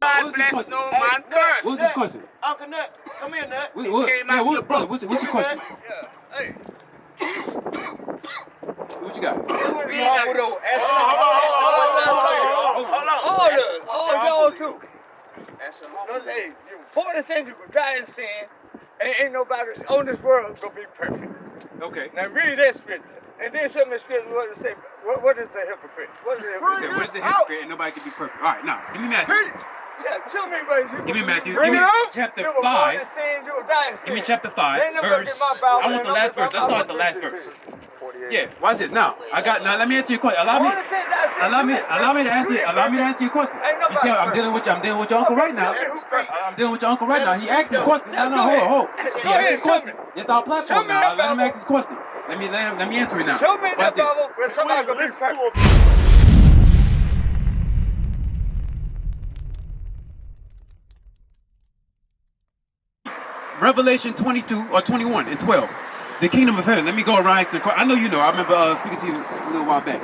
God bless no man curse. What's his question? Uncle Nut, come here, Nut. Brother, what's your question? Yeah. Hey. What you got? Hold on. Y'all too. Hey, you born in sin, you die in sin, and ain't nobody on this world gonna be perfect. Okay. Now read that scripture. And then show me scripture what it say. What is a hypocrite? What is a hypocrite? What is a hypocrite? And nobody can be perfect. All right, now give me Matthew. Yeah, tell me what you Give me Matthew. Bring Give me it out. chapter 5. Give me chapter 5, verse. I want the last verse. Let's start at the last verse. Yeah, watch this. Now let me answer your question. Allow me to answer your question. You see, I'm dealing with your uncle right now. I'm dealing with your uncle right now. He asked his question. No, hold. He asked his question. It's our platform now. Let him ask his question. Let me answer it now. Watch this. Somebody gonna be perfect. Revelation 22 or 21 and 12. The kingdom of heaven. Let me go around. I know you know. I remember speaking to you a little while back.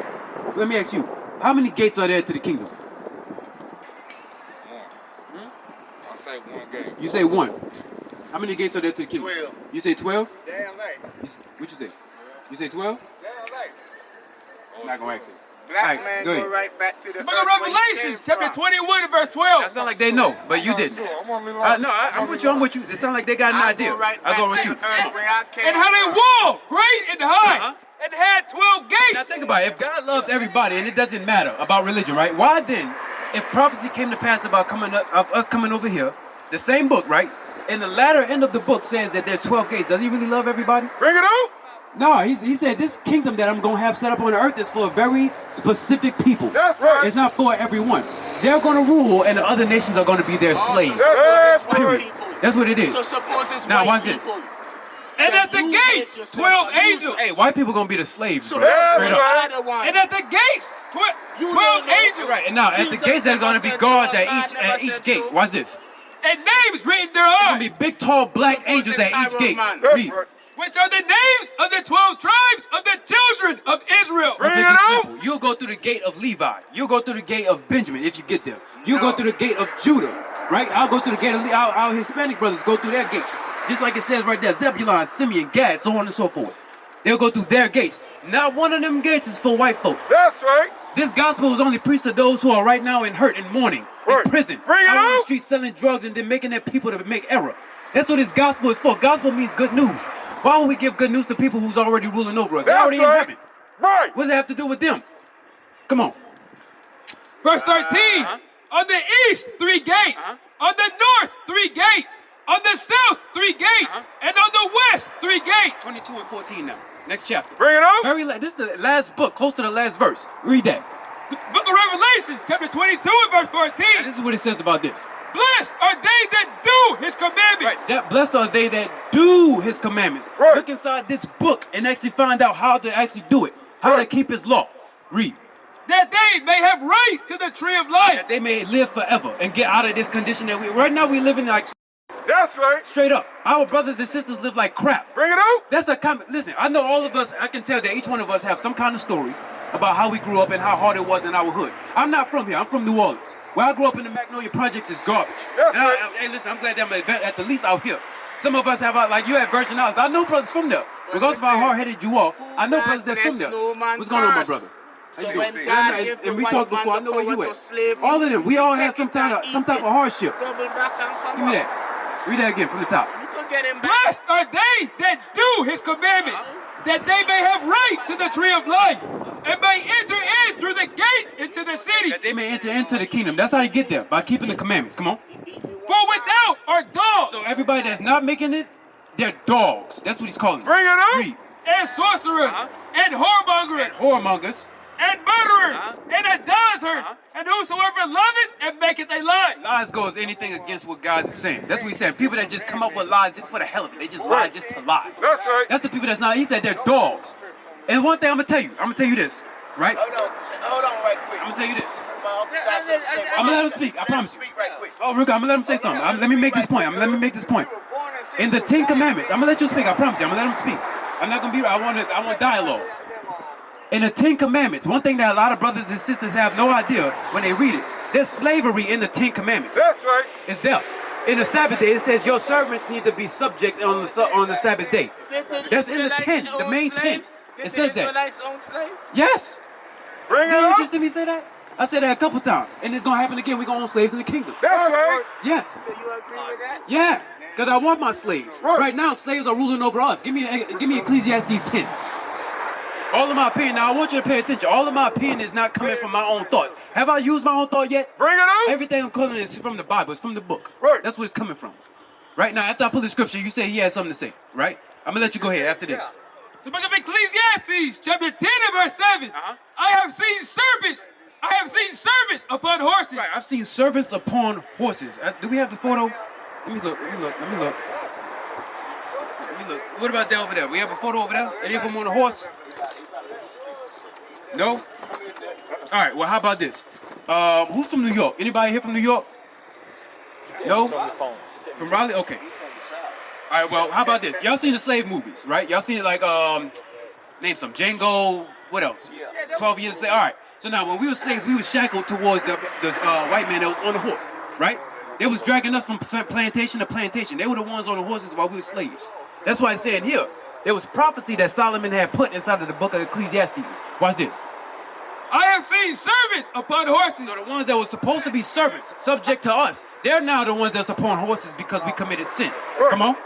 Let me ask you, how many gates are there to the kingdom? One. I'll say one gate. You say one. How many gates are there to the kingdom? 12. You say 12? Damn right. What you say? You say 12? Damn right. I'm not going to ask it. Black man go right back to the Book of Revelation, chapter 21 and verse 12. That sound like they know, but you didn't. I'm with you. It sound like they got an idea. I go with you. And how they wall, great and high, and had 12 gates. Now think about it. If God loved everybody and it doesn't matter about religion, right? Why then, if prophecy came to pass about us coming over here, the same book, right? And the latter end of the book says that there's 12 gates. Does he really love everybody? Bring it out. No, he said this kingdom that I'm going to have set up on the earth is for very specific people. That's right. It's not for everyone. They're going to rule and the other nations are going to be their slaves. Period. That's what it is. So suppose it's Now watch white this. people. And at the gates, 12 angels. Hey, white people going to be the slaves, bro. That's Straight up. right. And at the gates, 12 angels. Right, and now at the gates there's going to be guards at each gate. Watch this. And names written thereon. There's going to be big, tall, black angels at each gate. Read. Which are the names of the 12 tribes of the children of Israel. You'll go through the gate of Levi. You'll go through the gate of Benjamin if you get there. You'll go through the gate of Judah, right? I'll go through the gate of our Hispanic brothers go through their gates. Just like it says right there, Zebulun, Simeon, Gad, so on and so forth. They'll go through their gates. Not one of them gates is for white folk. That's right. This gospel is only preached to those who are right now in hurt and mourning, in prison, out on the streets selling drugs and then making their people to make error. That's what this gospel is for. Gospel means good news. Why would we give good news to people who's already ruling over us? They're already in heaven. Right. What does it have to do with them? Come on. Verse 13. On the east, 3 gates. On the north, 3 gates. On the south, 3 gates. And on the west, 3 gates. 22 and 14 now. Next chapter. Bring it out. This is the last book, close to the last verse. Read that. The book of Revelation, chapter 22 and verse 14. Now, this is what it says about this. Blessed are they that do his commandments. That blessed are they that do his commandments. Look inside this book and actually find out how to actually do it. How to keep his law. Read. That they may have right to the tree of life. That they may live forever and get out of this condition that right now we live in like. That's right. Straight up. Our brothers and sisters live like crap. Bring it out. That's a comment. Listen, I know all of us, I can tell that each one of us have some kind of story about how we grew up and how hard it was in our hood. I'm not from here. I'm from New Orleans. Where I grew up in the Magnolia Projects is garbage. Hey, listen, I'm glad that I'm at the least out here. Some of us have, like you at Virgin Islands. I know brothers from there. Regardless of how hard-headed you are, I know brothers that's from there. What's going on, my brother? How you doing? And we talked before. I know where you at. All of them. We all have some type of hardship. Give me that. Read that again from the top. Blessed are they that do his commandments, that they may have right to the tree of life, and may enter in through the gates into the city. That they may enter into the kingdom. That's how you get there, by keeping the commandments. Come on. For without are dogs. So everybody that's not making it, they're dogs. That's what he's calling them. Bring it up. Read. And sorcerers, and whoremongers, and murderers, and idolaters, and whosoever loveth and maketh a lie. Lies goes anything against what God is saying. That's what he's saying. People that just come up with lies just for the hell of it. They just lie just to lie. That's right. That's the people that's not. He said they're dogs. And one thing I'm gonna tell you this, right? Hold on right quick. I'm gonna tell you this. I'm gonna let him speak. I promise. Speak right quick. Oh, Rick, I'm gonna let him say something. Let me make this point. In the 10 Commandments, I'm gonna let you speak. I promise you. I'm gonna let him speak. I'm not gonna be. I want dialogue. In the 10 Commandments, one thing that a lot of brothers and sisters have no idea when they read it, There's slavery in the 10 Commandments. That's right. It's there. In the Sabbath day, it says your servants need to be subject on the Sabbath day. That's in the 10, the main 10. It says that. Israelites own slaves? Yes. Bring it Did you up. just see me say that? I said that a couple times. And it's going to happen again. We're going to own slaves in the kingdom. That's right. Yes. So you agree with that? Yeah. Because I want my slaves. Right. Right now, slaves are ruling over us. Give me Ecclesiastes 10. All of my opinion. Now, I want you to pay attention. All of my opinion is not coming from my own thought. Have I used my own thought yet? Bring it up. Everything I'm calling is from the Bible. It's from the book. Right. That's where it's coming from. Right now, after I pull the scripture, you say he has something to say. Right? I'm going to let you go ahead after this. The book of Ecclesiastes, chapter 10 and verse 7. I have seen serpents. I have seen servants upon horses. Right. I've seen servants upon horses. Do we have the photo? Let me look. What about that over there? We have a photo over there? Any of them on a horse? No? All right, well, how about this? Who's from New York? Anybody here from New York? No? From Raleigh? Okay. All right, well, how about this? Y'all seen the slave movies, right? Y'all seen it like, name some, Django, what else? 12 Years a Slave. All right. So now, when we were slaves, we were shackled towards the white man that was on the horse, right? They was dragging us from plantation to plantation. They were the ones on the horses while we were slaves. That's why it's saying here, there was prophecy that Solomon had put inside of the book of Ecclesiastes. Watch this. I have seen servants upon horses. So the ones that were supposed to be servants, subject to us, they're now the ones that's upon horses because we committed sin. Come on.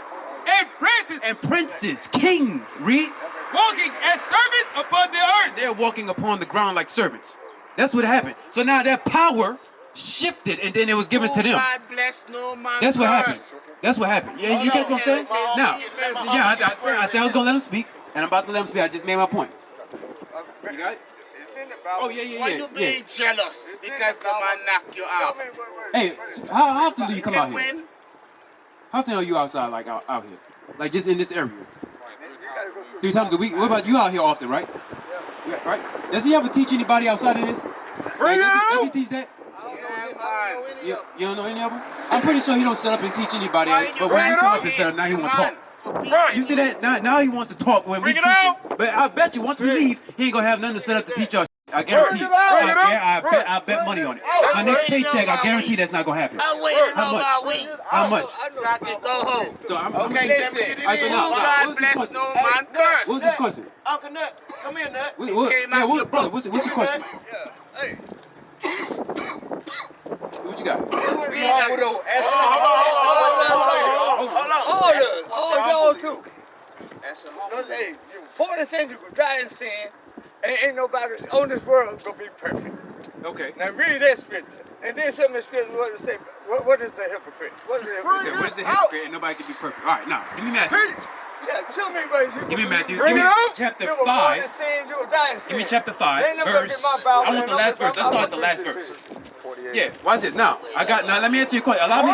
And princes, kings, read. walking as servants upon the earth. They're walking upon the ground like servants. That's what happened. So now that power shifted and then it was given to them. God bless no man. That's what happened. curse. That's what happened. Yeah, you get what I'm saying? Now, yeah, I said I was gonna let him speak, and I'm about to let him speak. I just made my point. You got it? Oh yeah. Why you being jealous? Because the man knocked you out. Hey, so how often do you come out Can here? win. How often are you outside, like out here, like just in this area? 3 times a week. What about you out here often, right? Yeah, right. Does he ever teach anybody outside of this? Bring it Does he out. teach that? Yeah, You don't know any of them? I'm pretty sure he don't set up and teach anybody. Why But when he bring it come out? up and set up, now he want to talk. Right. You see that? Now he wants to talk when we Bring it teach out. him. But I bet you once we leave, he ain't gonna have nothing to set up to teach us. I guarantee you. Bring it out. I bet money on it. My next paycheck, I guarantee that's not gonna happen. I'm waiting How on much? my week. How much? So I can go home. So I'm Okay, listen. All right, so now, God what's this bless question? no man curse. What's this question? Uncle Nut, come here, Nut. came out your book. What's your question? What you got? All y'all too. Hey, born in sin, you could die in sin, and ain't nobody on this world gonna be perfect. Okay. Now read that scripture, and then show me the scripture what it say. What is a hypocrite? What is a He hypocrite? said, what is a hypocrite and nobody can be perfect? All right, now, give me Matthew. Yeah, show me where you. Give me Matthew. Bring Give me it out. chapter You were born 5. in sin, you will die in sin. Give me chapter 5, Ain't nobody verse. get my Bible, I want ain't the last nobody verse. Let's get my start the last Bible. verse. Yeah, watch this. Now, let me answer your question. Allow me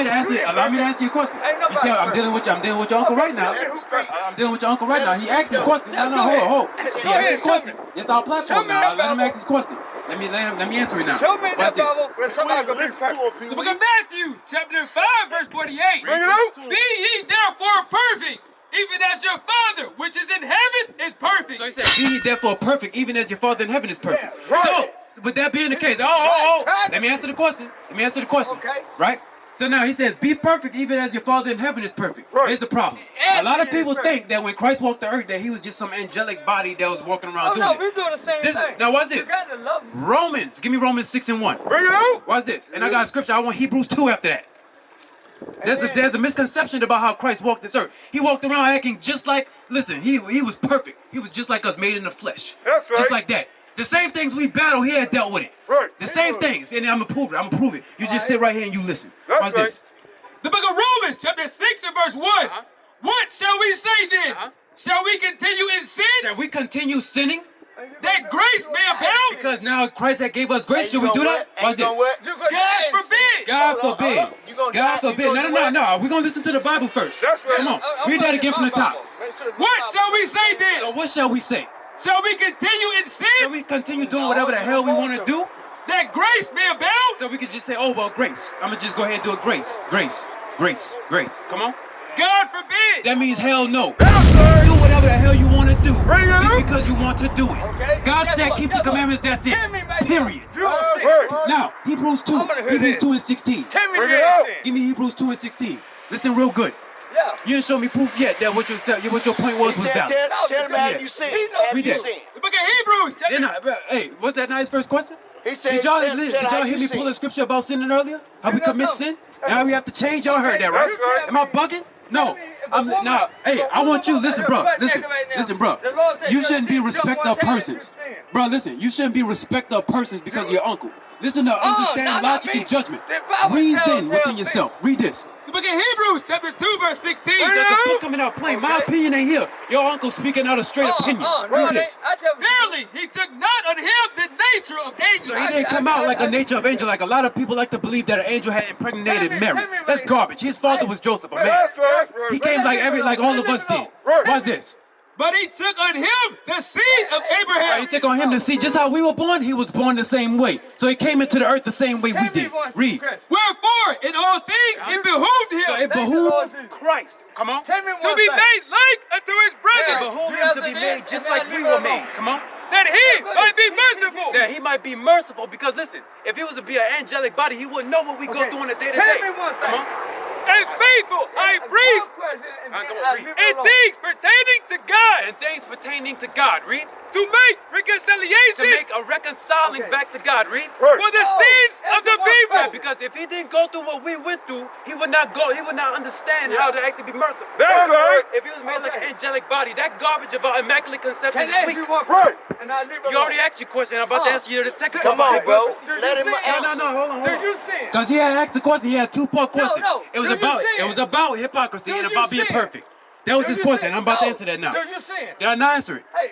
to answer your question. You see, I'm dealing with your uncle right now. I'm dealing with your uncle right now. He asked his question. No, hold. He asked his question. It's our platform now. Let him ask his question. Let me answer it now. Show me Watch that this. Bible where somebody gonna be perfect. The book of Matthew, chapter 5, verse 48. Bring it out. Be ye therefore perfect, even as your Father, which is in heaven, is perfect. So he said, be ye therefore perfect, even as your Father in heaven is perfect. right. So, with that being the case, let me answer the question. Okay. Right? So now he says, be perfect, even as your Father in heaven is perfect. Right. Here's the problem. A lot of people think that when Christ walked the earth, that he was just some angelic body that was walking around Oh doing no, we're this. doing the same thing. Now watch this. You gotta love him. Romans, give me Romans 6:1. Bring it out. Watch this. And I got a scripture. I want Hebrews 2 after that. There's a misconception about how Christ walked this earth. He walked around acting just like, listen, he was perfect. He was just like us, made in the flesh. That's right. Just like that. The same things we battle, he had dealt with it. Right. The same things. And I'm going to prove it. You just sit right here and you listen. That's Watch right. this. The book of Romans, chapter 6 and verse 1. What shall we say then? Shall we continue in sin, Shall we continue sinning? that grace may abound? Because now Christ had gave us grace. Should we do that? Watch this. God forbid. God forbid. You gonna God die? You forbid. gonna do No. what? We're going to listen to the Bible first. That's right. Come on. Read that again from the top. What shall we say then? So what shall we say? Shall we continue in Shall sin, we continue doing whatever the hell we want to do? that grace may abound? So we could just say, oh, well, grace. I'm going to just go ahead and do it. Grace. Come on. God forbid. That means hell no. That's right. Do whatever the hell you want to do. Bring it Just up. because you want to do it. Okay. God Guess said what? keep the Guess what? commandments, that's it. Give me my Period. You don't see it. Now, Hebrews 2. I wanna hear Hebrews this. 2 and 16. Tell me Bring you it ain't out. seen. Give me Hebrews 2 and 16. Listen real good. Yeah. You didn't show me proof yet that what your point was valid. Tell him how you seen it. Have Read you that. seen it? The book of Hebrews, chapter Then hey, what's that nice first question? He said, Did y'all tell how hear you me seen pull it. a scripture about sinning earlier? How we commit sin? And how we have to change? Y'all heard that, right? That's right. Am I bugging? No. Hey, I want you, listen, bro. Listen, bro. You shouldn't be respect of persons. Bro, listen, you shouldn't be respect of persons because of your uncle. Listen to understand logic and judgment. Reason within yourself. Read this. The book of Hebrews, chapter 2, verse 16. There's a book coming out plain. My opinion ain't here. Your uncle speaking out a straight opinion. Read this. Verily, he took not on him the nature of angels. So he didn't come out like a nature of angel, like a lot of people like to believe that an angel had impregnated Mary. That's garbage. His father was Joseph, a man. That's right. He came like all of us did. Watch this. But he took on him the seed of Abraham. He took on him to see just how we were born. He was born the same way. So he came into the earth the same way we did. Read. Wherefore, in all things, it behooved him So it behooved Christ. Come on. to be made like unto his It brother, behooved him to be made just like we were made. Come on. that he might be merciful. That he might be merciful, because listen, if he was to be an angelic body, he wouldn't know what we go through on a day to day. Come on. A faithful high priest in things pertaining to God, And things pertaining to God. Read. to make reconciliation To make a reconciling back to God. Read. for the sins of the people. Yeah, because if he didn't go through what we went through, he would not understand how to actually be merciful. That's right. If he was made like an angelic body, that garbage about immaculate conception is weak. Right. You already asked your question. I'm about to answer you the second Come part. on, bro. Let him answer. No, hold on. Do you sin? Because he had asked the question, he had a two-part question. no. It was Do you about sin? hypocrisy Do and you about being sin? perfect. That was his question. I'm about to answer that now. Do you sin? Did I not answer it? Hey,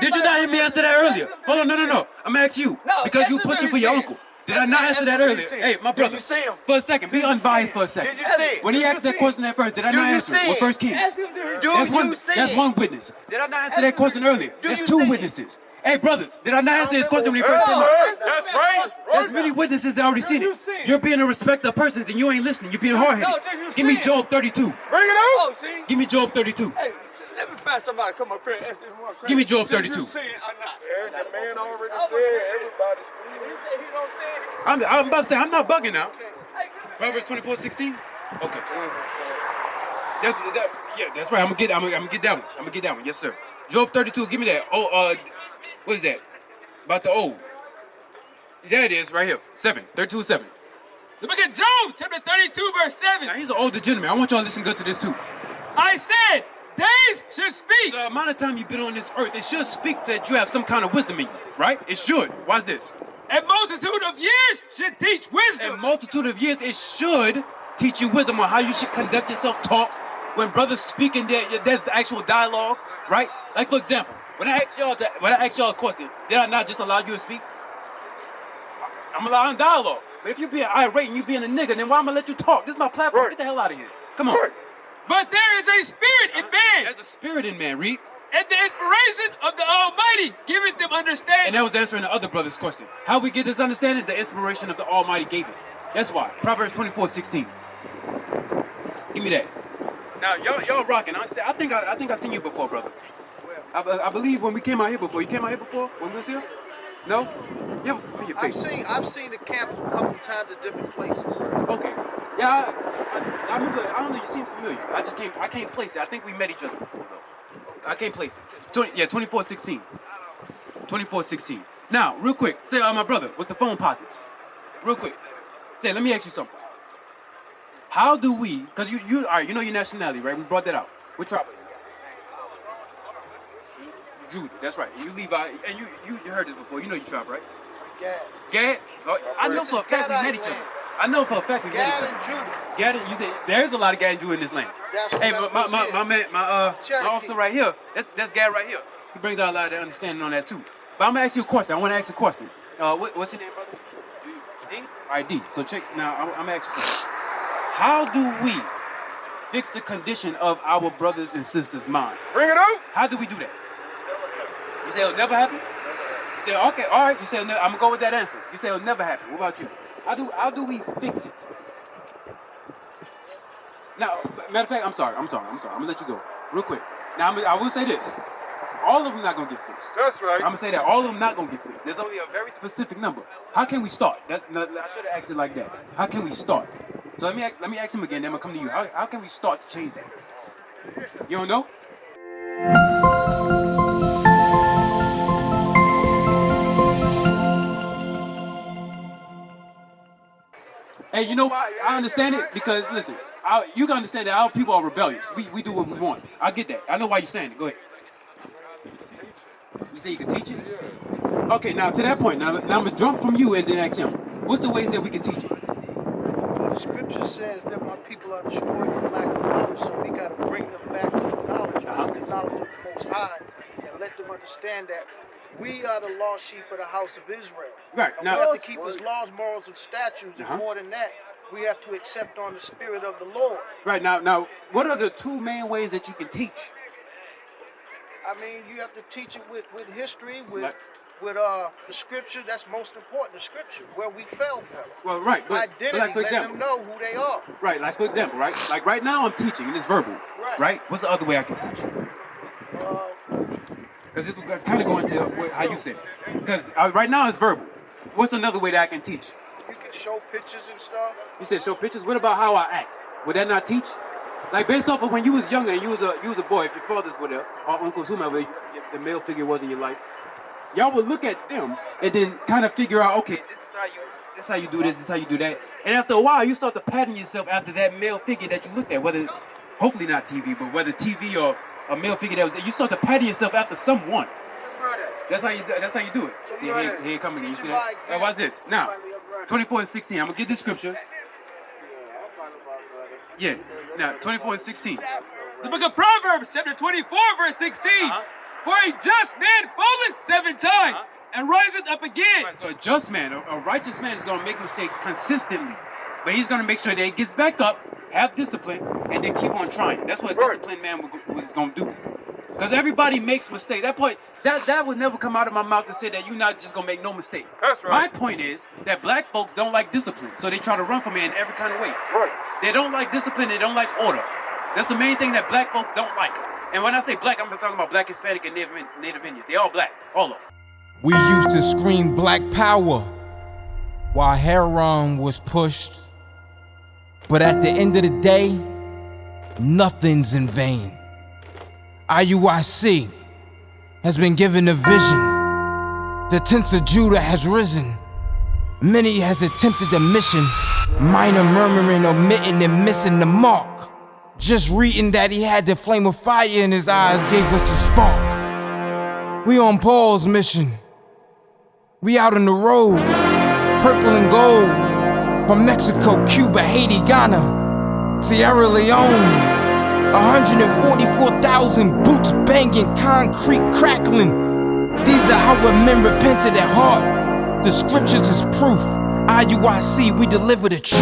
Did you not hear me answer that earlier? Hold on, no. I'm gonna ask you. No, Because you answer pushing what for he your said. uncle. Did I not answer that Answer what he earlier? said. Hey, my brother. you see him? For a second, be unbiased for a second. Did you see it? When he asked that question at first, did I Do not you answer it? see With it? First Kings. Do That's you see that's it? one witness. Did I not answer that question earlier? That's you two see it? witnesses. Hey, brothers, did I not answer his question when he first came up? That's right. There's many witnesses that already seen you it. see it? You're being a respecter of persons and you ain't listening. You're being hard-headed. No, do you Give me see it? Job 32. Bring it out. Oh, see? Give me Job 32. Hey, let me find somebody to come up here and answer this one question. Give me Job Do 32. you sin or not? And the man already said everybody seen He it. said he don't sin. I'm about to say, I'm not bugging now. Hey, give me- Proverbs 24:16. Okay. That's right. I'm gonna get that one. I'm gonna get that one. Yes, sir. Job 32. Give me that. What is that? About the O. There it is, right here. 32:7. The book of Job, chapter 32, verse 7. Now he's an older gentleman. I want y'all to listen good to this too. I said, days should speak. The amount of time you've been on this earth, it should speak that you have some kind of wisdom in you, right? It should. Watch this. A multitude of years should teach A wisdom. multitude of years, it should teach you wisdom on how you should conduct yourself, talk. When brothers speaking, there's the actual dialogue, right? Like, for example, when I asked y'all a question, did I not just allow you to speak? I'm allowing dialogue. But if you're being irate and you being a nigga, then why am I let you talk? This is my platform. Right. Get the hell out of here. Come on. But there is a spirit in man, There's a spirit in man, read. and the inspiration of the Almighty giveth them And understanding. that was answering the other brother's question. How we get this understanding? The inspiration of the Almighty gave it. That's why. Proverbs 24:16. Give me that. Now y'all rocking. I think I seen you before, brother. I believe when we came out here before. You came out here before when we was here? No? You ever put your face? I've seen the camp a couple times at different places. Okay. Yeah, I remember. I don't know. You seem familiar. I can't place it. I think we met each other before though. I can't place it. 24:16. 24:16. Now, real quick. Say, my brother with the phone posits. Real quick. Say, let me ask you something. How do we? Because you all right? You know your nationality, right? We brought that out. What tribe are you? Judah. That's right. You Levi, and you heard this before. You know your tribe, right? Gad. Gad. Oh, I know This for a is fact we met Gadite each other. land. I know for a fact we met each Gad other. and Judah. Gad, you said there's a lot of Gad and Jew in this land. Hey, That's my what's man, here. my Cherokee. officer right here. That's Gad right here. He brings out a lot of understanding on that too. But I'm gonna ask you a question. I want to ask you a question. What's your name, brother? D. All right, D. So check now. I'm gonna ask you something. How do we fix the condition of our brothers and sisters' minds? Bring it out. How do we do that? You say it'll never happen? You say, okay, all right. You say, I'm gonna go with that answer. You say it'll never happen. What about you? How do we fix it? Now, matter of fact, I'm sorry. I'm gonna let you go real quick. Now, I will say this. all of them not gonna get fixed. That's right. I'm gonna say that all of them not gonna get fixed. There's only a very specific number. How can we start? I should have asked it like that. How can we start? So let me ask him again. Then I'm gonna come to you. How can we start to change that? You don't know? Hey, you know why? I understand it because listen, you can understand that our people are rebellious. We do what we want. I get that. I know why you're saying it. Go ahead. You say you can teach it? Okay, now to that point, now I'm gonna jump from you and then ask him. What's the ways that we can teach it? The scripture says that my people are destroyed for lack of knowledge, so we got to bring them back to the knowledge, which is the knowledge of the Most High, and let them understand that we are the lost sheep of the house of Israel. Right. And Now, we have to keep His laws, morals, and statutes, and more than that, we have to accept on the spirit of the Lord. right now, what are the two main ways that you can teach? I mean, you have to teach it with history, with Like- the scripture. That's most important, the scripture, where we fell from. Well, right, but Identity, like for let example, them know who they are. right, like for example, right, like right now I'm teaching and it's verbal, Right. What's the other way I can teach? Because this will kind of go into how you said it. Because right now it's verbal. What's another way that I can teach? You can show pictures and stuff. You said show pictures. What about how I act? Would that not teach? Like based off of when you was younger and you was a boy, if your fathers were there or uncles, whomever the male figure was in your life, y'all would look at them and then kind of figure out, okay, this is how you do this is how you do that. And after a while, you start to pattern yourself after that male figure that you looked at, whether hopefully not TV, but whether TV or a male figure that was there, you start to pattern yourself after someone. That's how you do it. See, here coming. You see that? Now watch this. Now, 24 and 16. I'm gonna get this scripture. Yeah. Now, 24 and 16. The book of Proverbs, chapter 24, verse 16. For a just man falleth 7 times and riseth up again. Right, so a just man, a righteous man is gonna make mistakes consistently, but he's gonna make sure that he gets back up, have discipline, and then keep on trying. That's what a disciplined man was gonna do. Because everybody makes mistakes. That would never come out of my mouth to say that you're not just gonna make no mistake. That's right. My point is that black folks don't like discipline, so they try to run from it in every kind of way. Right. They don't like discipline, they don't like order. That's the main thing that black folks don't like. And when I say black, I'm talking about black, Hispanic, and Native Indians. They all black, all of them. We used to scream black power while heroin was pushed. But at the end of the day, nothing's in vain. IUIC has been given a vision. The tents of Judah has risen. Many has attempted the mission. Minor murmuring, omitting, and missing the mark. Just reading that he had the flame of fire in his eyes gave us the spark. We on Paul's mission. We out on the road, purple and gold. From Mexico, Cuba, Haiti, Ghana, Sierra Leone. 144,000 boots banging, concrete crackling. These are our men repented at heart. The scriptures is proof. IUIC, we deliver the truth.